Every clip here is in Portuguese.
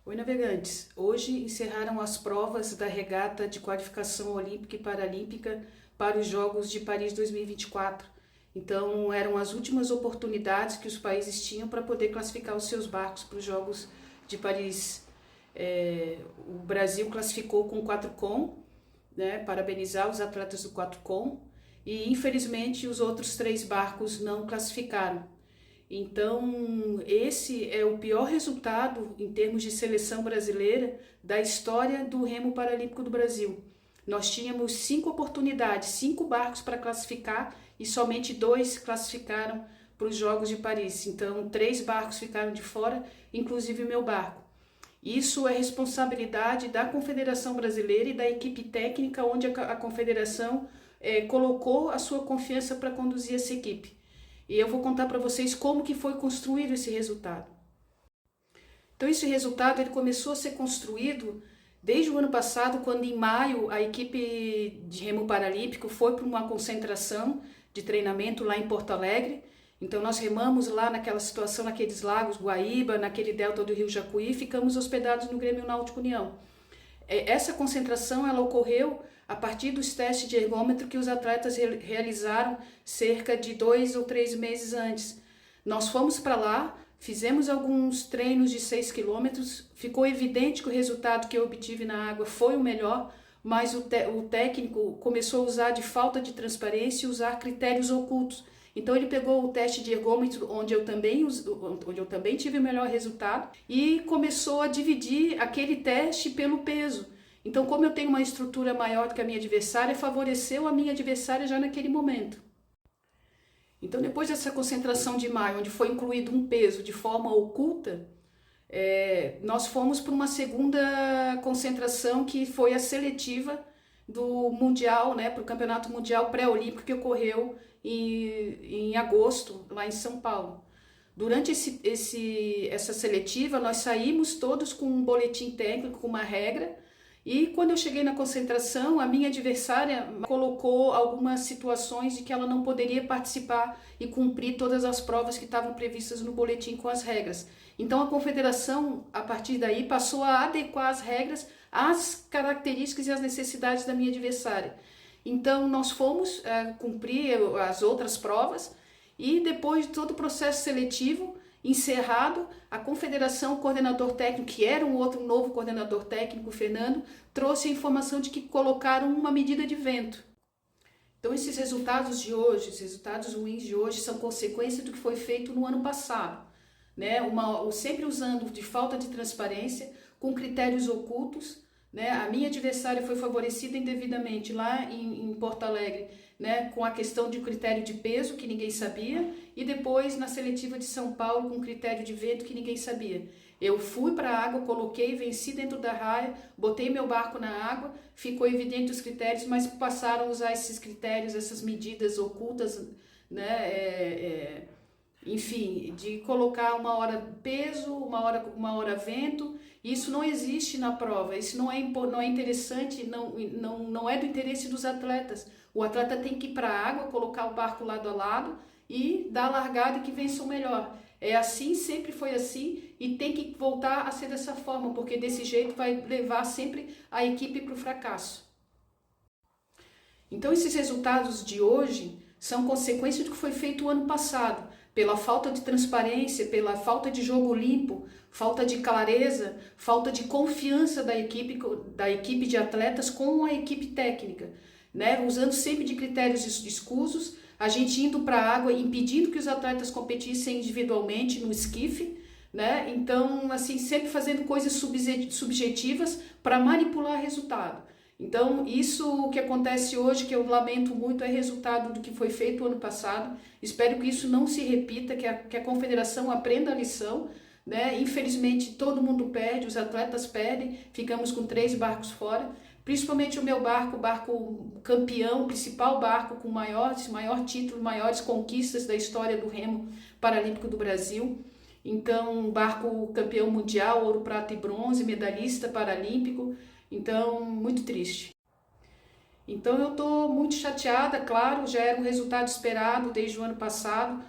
Oi, navegantes! Hoje encerraram as provas da regata de qualificação olímpica e paralímpica para os Jogos de Paris 2024. Então, eram as últimas oportunidades que os países tinham para poder classificar os seus barcos para os Jogos de Paris. O Brasil classificou com 4 com, né? Parabenizar os atletas do 4 com, e infelizmente os outros 3 barcos não classificaram. Então, esse é o pior resultado em termos de seleção brasileira da história do remo paralímpico do Brasil. Nós tínhamos 5 oportunidades, 5 barcos para classificar e somente 2 classificaram para os Jogos de Paris. Então, 3 barcos ficaram de fora, inclusive o meu barco. Isso é responsabilidade da Confederação Brasileira e da equipe técnica, onde a Confederação colocou a sua confiança para conduzir essa equipe. E eu vou contar para vocês como que foi construído esse resultado. Então esse resultado ele começou a ser construído desde o ano passado, quando em maio a equipe de remo paralímpico foi para uma concentração de treinamento lá em Porto Alegre. Então nós remamos lá naquela situação, naqueles lagos Guaíba, naquele delta do Rio Jacuí, e ficamos hospedados no Grêmio Náutico União. Essa concentração ela ocorreu a partir dos testes de ergômetro que os atletas realizaram cerca de 2 ou 3 meses antes. Nós fomos para lá, fizemos alguns treinos de 6 quilômetros, ficou evidente que o resultado que eu obtive na água foi o melhor, mas o técnico começou a usar de falta de transparência e usar critérios ocultos. Então ele pegou o teste de ergômetro, onde eu também tive o melhor resultado, e começou a dividir aquele teste pelo peso. Então, como eu tenho uma estrutura maior do que a minha adversária, favoreceu a minha adversária já naquele momento. Então, depois dessa concentração de maio, onde foi incluído um peso de forma oculta, nós fomos para uma segunda concentração, que foi a seletiva do Mundial, né, para o Campeonato Mundial Pré-Olímpico, que ocorreu em agosto, lá em São Paulo. Durante essa seletiva, nós saímos todos com um boletim técnico, com uma regra, e quando eu cheguei na concentração, a minha adversária colocou algumas situações de que ela não poderia participar e cumprir todas as provas que estavam previstas no boletim com as regras. Então a confederação, a partir daí, passou a adequar as regras às características e às necessidades da minha adversária. Então nós fomos cumprir as outras provas, e depois de todo o processo seletivo encerrado, a confederação, o coordenador técnico, que era um outro novo coordenador técnico, o Fernando, trouxe a informação de que colocaram uma medida de vento. Então esses resultados de hoje, os resultados ruins de hoje, são consequência do que foi feito no ano passado, né? Sempre usando de falta de transparência, com critérios ocultos, né? A minha adversária foi favorecida indevidamente lá em Porto Alegre, né, com a questão de critério de peso, que ninguém sabia, e depois na seletiva de São Paulo com critério de vento, que ninguém sabia. Eu fui para a água, coloquei, venci dentro da raia, botei meu barco na água, ficou evidente os critérios, mas passaram a usar esses critérios, essas medidas ocultas, né, enfim, de colocar uma hora peso, uma hora vento. Isso não existe na prova, isso não é interessante, não é do interesse dos atletas. O atleta tem que ir para a água, colocar o barco lado a lado e dar a largada, e que vença o melhor. É assim, sempre foi assim, e tem que voltar a ser dessa forma, porque desse jeito vai levar sempre a equipe para o fracasso. Então esses resultados de hoje são consequência do que foi feito o ano passado, pela falta de transparência, pela falta de jogo limpo, falta de clareza, falta de confiança da equipe de atletas com a equipe técnica, né? Usando sempre de critérios escusos, a gente indo para a água, impedindo que os atletas competissem individualmente no esquife, né? Então, assim, sempre fazendo coisas subjetivas para manipular resultado. Então, isso que acontece hoje, que eu lamento muito, é resultado do que foi feito ano passado. Espero que isso não se repita, que a confederação aprenda a lição, né? Infelizmente, todo mundo perde, os atletas perdem, ficamos com 3 barcos fora. Principalmente o meu barco, o barco campeão, o principal barco com maior título, maiores conquistas da história do remo paralímpico do Brasil. Então, barco campeão mundial, ouro, prata e bronze, medalhista paralímpico. Então, muito triste. Então eu estou muito chateada, claro, já era um resultado esperado desde o ano passado.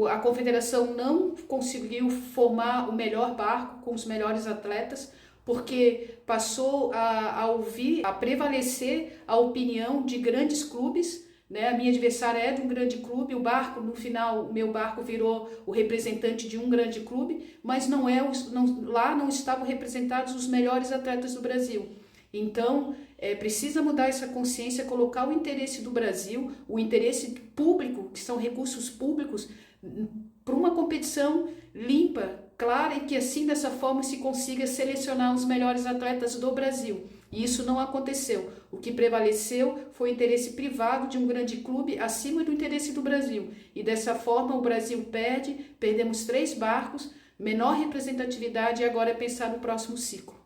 A confederação não conseguiu formar o melhor barco com os melhores atletas. porque passou a ouvir, a prevalecer a opinião de grandes clubes, né? A minha adversária é de um grande clube, o barco, no final, o meu barco virou o representante de um grande clube, mas lá não estavam representados os melhores atletas do Brasil. Então, precisa mudar essa consciência, colocar o interesse do Brasil, o interesse público, que são recursos públicos, para uma competição limpa, clara, e que assim, dessa forma, se consiga selecionar os melhores atletas do Brasil. E isso não aconteceu. O que prevaleceu foi o interesse privado de um grande clube acima do interesse do Brasil. E dessa forma o Brasil perdemos 3 barcos, menor representatividade, e agora é pensar no próximo ciclo.